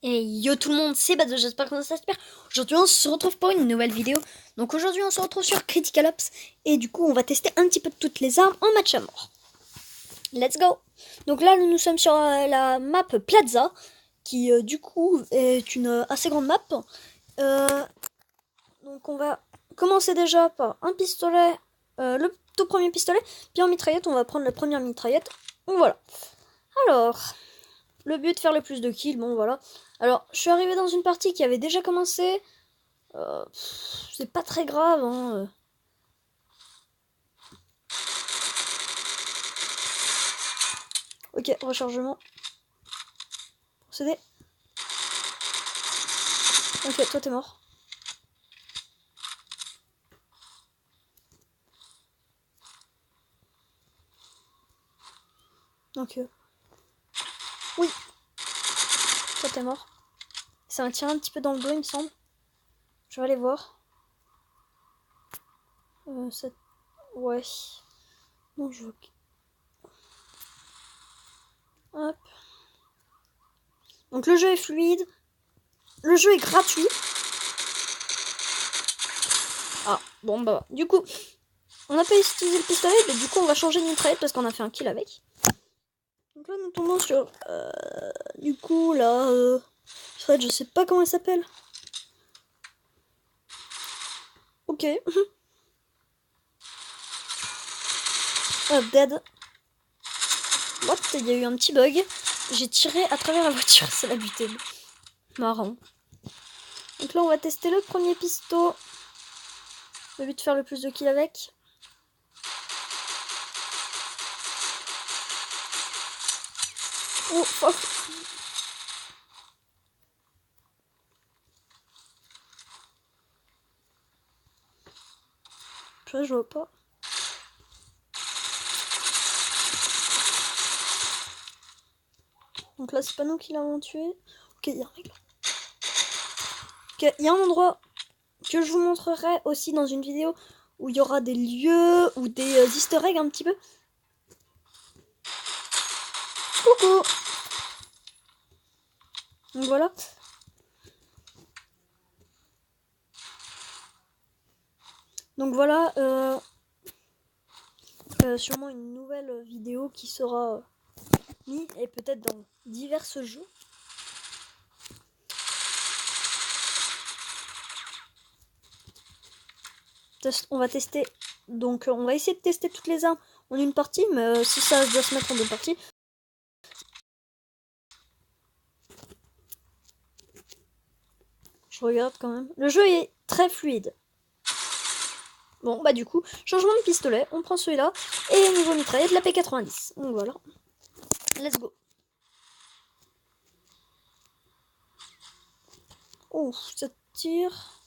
Et yo tout le monde, c'est Bado, j'espère que ça se passe. Aujourd'hui on se retrouve pour une nouvelle vidéo. Donc aujourd'hui on se retrouve sur Critical Ops. Et du coup on va tester un petit peu toutes les armes en match à mort. Let's go. Donc là nous sommes sur la map Plaza. Qui du coup est une assez grande map. Donc on va commencer déjà par un pistolet. Le tout premier pistolet. Puis en mitraillette on va prendre la première mitraillette. Donc voilà. Alors... Le but, faire le plus de kills, bon voilà. Alors, je suis arrivé dans une partie qui avait déjà commencé. C'est pas très grave, hein. Ok, rechargement. Procédé. Ok, toi t'es mort. Ok. Oui. Toi t'es mort. Ça m'a tiré un petit peu dans le dos, il me semble. Je vais aller voir. Ouais. Non, je veux... Hop. Donc le jeu est fluide. Le jeu est gratuit. Ah, bon bah, du coup, on n'a pas utilisé le pistolet, mais du coup on va changer de mitraillette parce qu'on a fait un kill avec. Donc là nous tombons sur... du coup là... Fred, je sais pas comment elle s'appelle. Ok. Dead. What? Il y a eu un petit bug. J'ai tiré à travers la voiture, ça l'a buté. Marrant. Donc là on va tester le premier pisto. Le but de faire le plus de kills avec. Oh fuck. Je vois pas. Donc là c'est pas nous qui l'avons tué. Ok, il y a un mec là. Ok, il y a un endroit que je vous montrerai aussi dans une vidéo où il y aura des lieux ou des easter eggs un petit peu. Coucou. Donc voilà. Donc voilà. Sûrement une nouvelle vidéo qui sera mise et peut-être dans divers jeux. On va tester. Donc on va essayer de tester toutes les armes en une partie, mais si ça doit se mettre en deux parties. Je regarde quand même. Le jeu est très fluide. Bon bah du coup, changement de pistolet, on prend celui-là. Et niveau mitraillette, la P90. Donc voilà. Let's go. Oh, ça tire.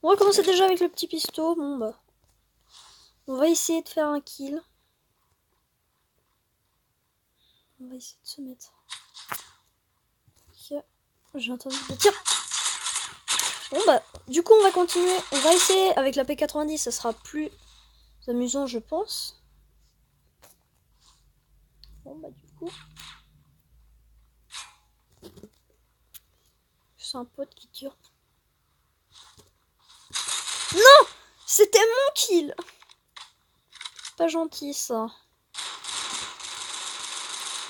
On va commencer déjà avec le petit pisto. Bon bah. On va essayer de faire un kill. On va essayer de se mettre. Ok. J'ai entendu le tir. Bon bah, du coup on va continuer. On va essayer avec la P90, ça sera plus amusant je pense. Bon bah du coup. C'est un pote qui tire. Non! C'était mon kill! Pas gentil ça.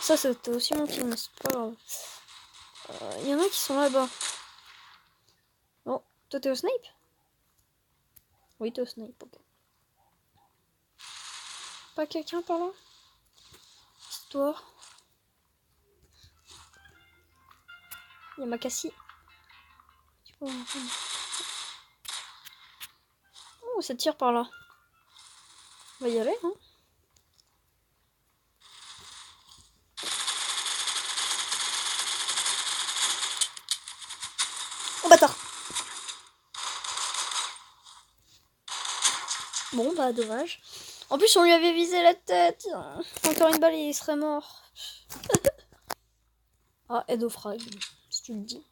Ça c'était aussi mon kill, mais c'est pas grave. Il y en a qui sont là-bas. Oh, toi t'es au snipe? Oui, t'es au snipe, ok. Pas quelqu'un par là? Histoire. Il y a ma Cassie. Oh, ça tire par là. On va y aller, hein? Oh bâtard! Bon bah dommage. En plus on lui avait visé la tête. Encore une balle et il serait mort. Ah, aide au frag, si tu le dis.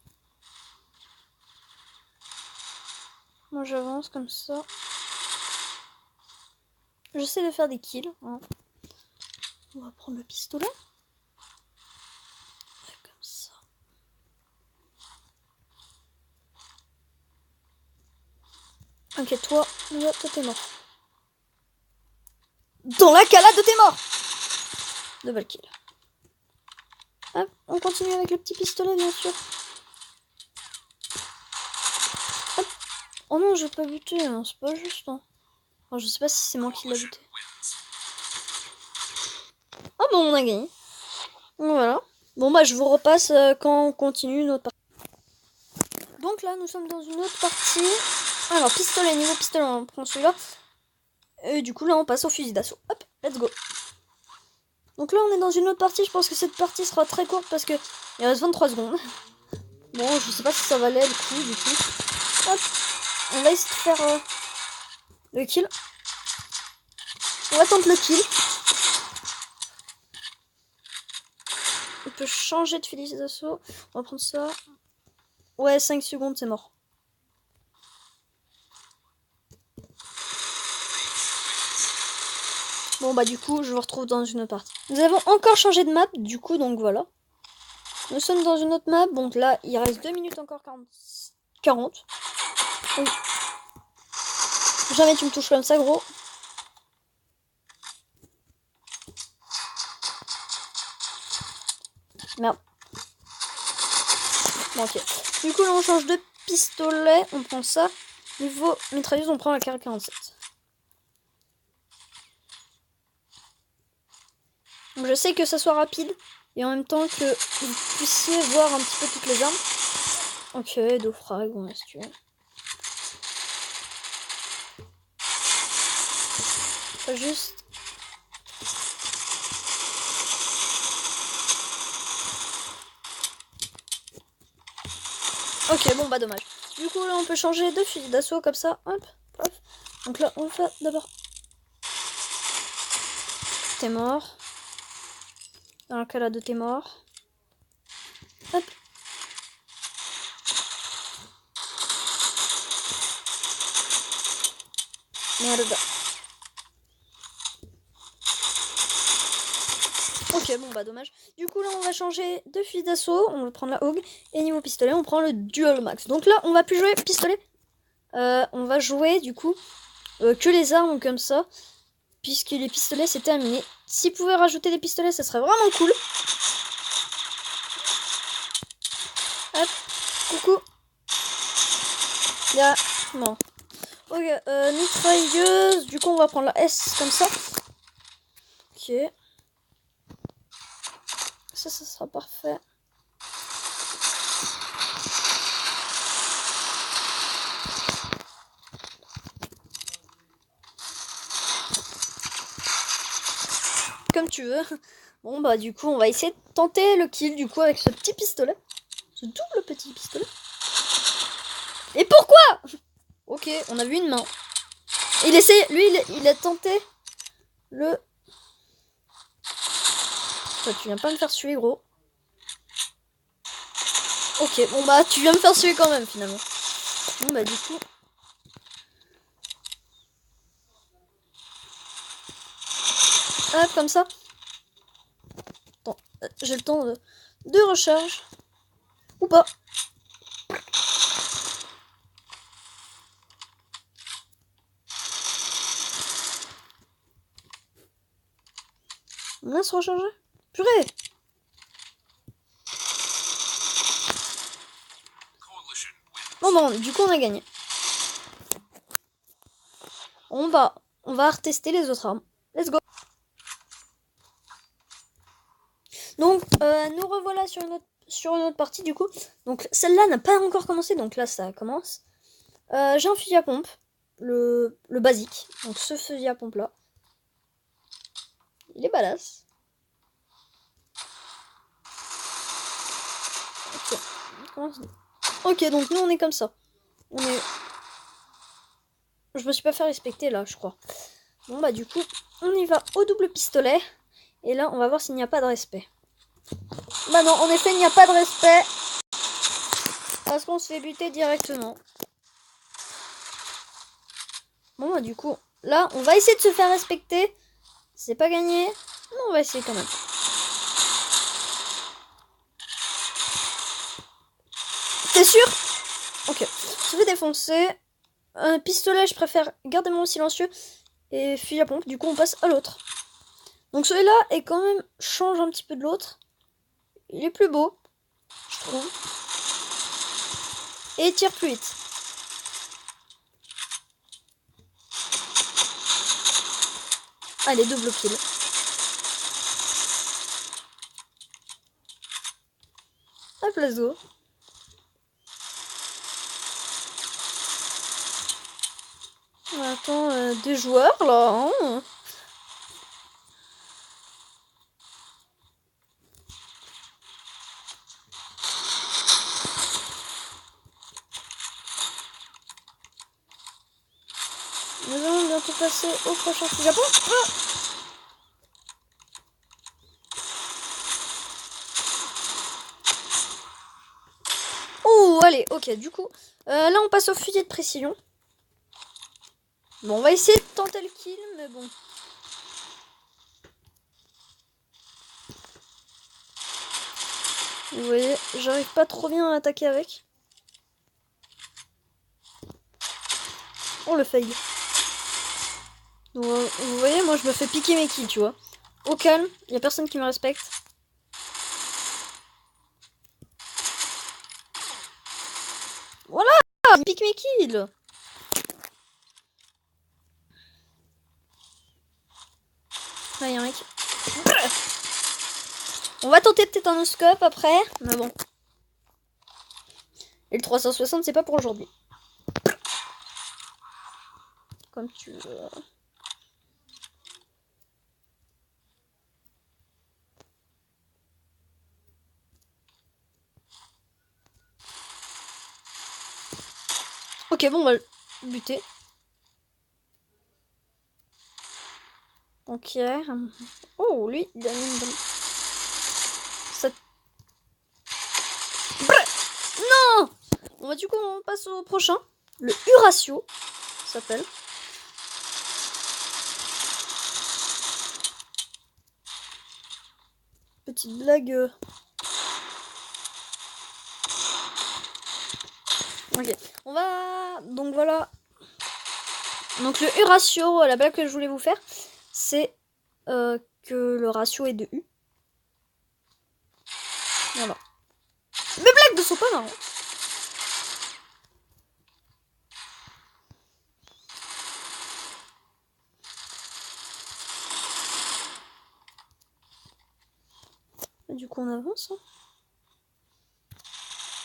Moi j'avance comme ça. J'essaie de faire des kills. Hein. On va prendre le pistolet. Inquiète-toi, toi t'es mort. Dans la calade, t'es mort. Double kill. Hop, on continue avec le petit pistolet, bien sûr. Hop. Oh non, j'ai pas buté, hein. C'est pas juste. Hein. Alors, je sais pas si c'est moi qui l'ai buté. Ah bon, on a gagné. Voilà. Bon bah je vous repasse quand on continue notre partie. Donc là, nous sommes dans une autre partie. Alors, pistolet, niveau pistolet, on prend celui-là. Et du coup, là, on passe au fusil d'assaut. Hop, let's go. Donc là, on est dans une autre partie. Je pense que cette partie sera très courte parce que il reste 23 secondes. Bon, je sais pas si ça valait le coup, du coup. Hop, on va essayer de faire le kill. On va tenter le kill. On peut changer de fusil d'assaut. On va prendre ça. Ouais, 5 secondes, c'est mort. Bon bah du coup je vous retrouve dans une autre partie. Nous avons encore changé de map du coup, donc voilà. Nous sommes dans une autre map, donc là il reste 2 minutes encore 40. Donc, jamais tu me touches comme ça gros. Merde. Bon ok. Du coup là on change de pistolet, on prend ça. Niveau mitrailleuse on prend la KR-47. Donc je sais que ça soit rapide et en même temps que vous puissiez voir un petit peu toutes les armes. Ok, deux frags, on laisse tuer. Pas juste. Ok, bon bah dommage. Du coup là on peut changer de fusil d'assaut comme ça. Hop, hop. Donc là on fait d'abord. T'es mort. Dans le cas là de t'es mort. Hop. Merde. Ok, bon bah dommage. Du coup là on va changer de fusil d'assaut. On va prendre la Hog. Et niveau pistolet on prend le Dual Max. Donc là on va plus jouer pistolet. On va jouer du coup que les armes comme ça. Puisque les pistolets c'est terminé. S'ils pouvaient rajouter des pistolets ça serait vraiment cool. Hop. Coucou. Là. Non. Ok, mitrailleuse. Du coup on va prendre la S comme ça. Ok. Ça sera parfait. Comme tu veux. Bon bah du coup on va essayer de tenter le kill du coup avec ce petit pistolet. Ce double petit pistolet. Et pourquoi? Ok, on a vu une main. Il essaie, lui il a tenté le... Toi, tu viens pas me faire suer gros. Ok, bon bah tu viens me faire suer quand même finalement. Bon bah du coup... Hop, comme ça. Attends, j'ai le temps de recharge. Ou pas. On va se recharger. Purée. Bon bah du coup on a gagné. On va retester les autres armes. Let's go. Donc nous revoilà sur une autre partie du coup. Donc celle-là n'a pas encore commencé, donc là ça commence. J'ai un fusil à pompe, le basique. Donc ce fusil à pompe là. Il est badass. Ok, donc nous on est comme ça. On est... Je me suis pas fait respecter là, je crois. Bon bah du coup, on y va au double pistolet. Et là, on va voir s'il n'y a pas de respect. Bah non, en effet, il n'y a pas de respect. Parce qu'on se fait buter directement. Bon bah du coup, là, on va essayer de se faire respecter. C'est pas gagné, mais on va essayer quand même. T'es sûr? Ok, je vais défoncer. Un pistolet, je préfère garder mon silencieux. Et fusil à pompe, du coup on passe à l'autre. Donc celui-là est quand même change un petit peu de l'autre. Il est plus beau, je trouve. Et il tire plus vite. Allez, double kill. Hop, let's go. Attends, des joueurs là. Hein. Nous allons bientôt passer au prochain fusil à pompe. Ah, oh, allez, ok, du coup, là on passe au fusil de précision. Bon, on va essayer de tenter le kill, mais bon. Vous voyez, j'arrive pas trop bien à attaquer avec. Oh, le fail. Donc, vous voyez, moi je me fais piquer mes kills, tu vois. Au calme, y a personne qui me respecte. Voilà, il pique mes kills. Là, y a un mec. On va tenter peut-être un no-scope après, mais bon. Et le 360, c'est pas pour aujourd'hui. Comme tu veux. Ok, bon, on va le buter. Ok. Oh, lui, il a mis une bonne... Ça... Non. Bon, bah, du coup, on passe au prochain. Le U-Ratio, s'appelle. Petite blague. Ok, on va... Donc, voilà. Donc, le U-Ratio, la blague que je voulais vous faire, c'est que le ratio est de U. Voilà. Mes blagues ne sont pas marrantes. Du coup, on avance. Hein.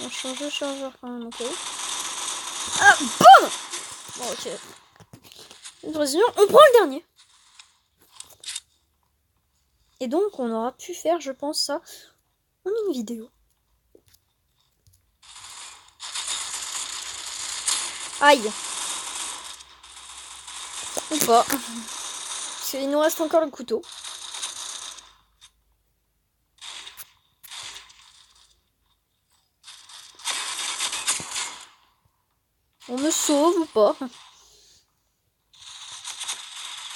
On change de chargeur quand même, ok. Ah, boum. Bon, ok. On prend le dernier. Et donc, on aura pu faire, je pense, ça en une vidéo. Aïe. Ou pas. Parce qu'il nous reste encore le couteau. On me sauve ou pas?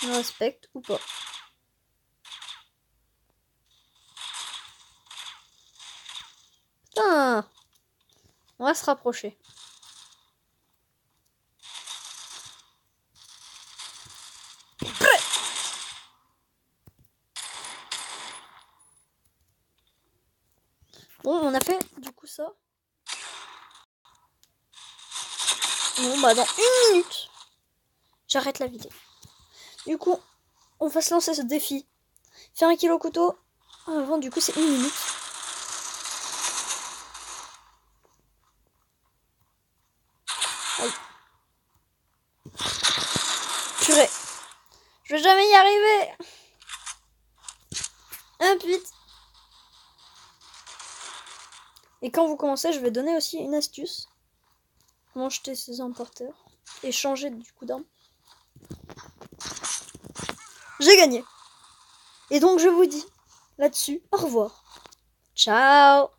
On respecte ou pas? Putain. On va se rapprocher. Bon, on a fait du coup ça. Bon, bah dans une minute, j'arrête la vidéo. Du coup, on va se lancer ce défi. Faire 1 kilo au couteau. Avant, du coup, c'est 1 minute. Aïe. Purée. Je vais jamais y arriver. Un vite. Et quand vous commencez, je vais donner aussi une astuce. Comment jeter ses emporteurs. Et changer du coup d'arme. J'ai gagné. Et donc je vous dis là-dessus, au revoir. Ciao.